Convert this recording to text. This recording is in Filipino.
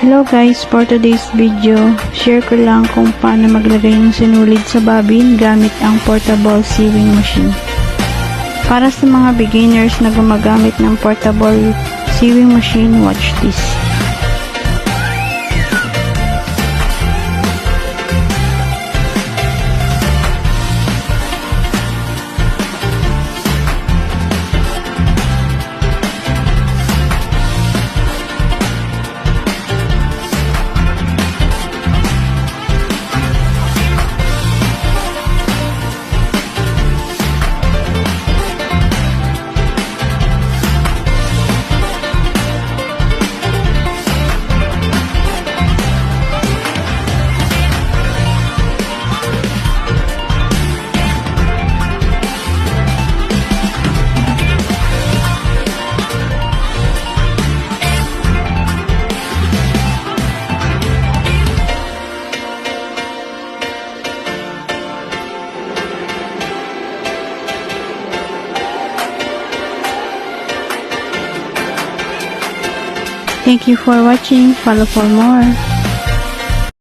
Hello guys, for today's video, share ko lang kung paano maglagay ng sinulid sa bobbin gamit ang portable sewing machine. Para sa mga beginners na gumagamit ng portable sewing machine, watch this. Thank you for watching. Follow for more.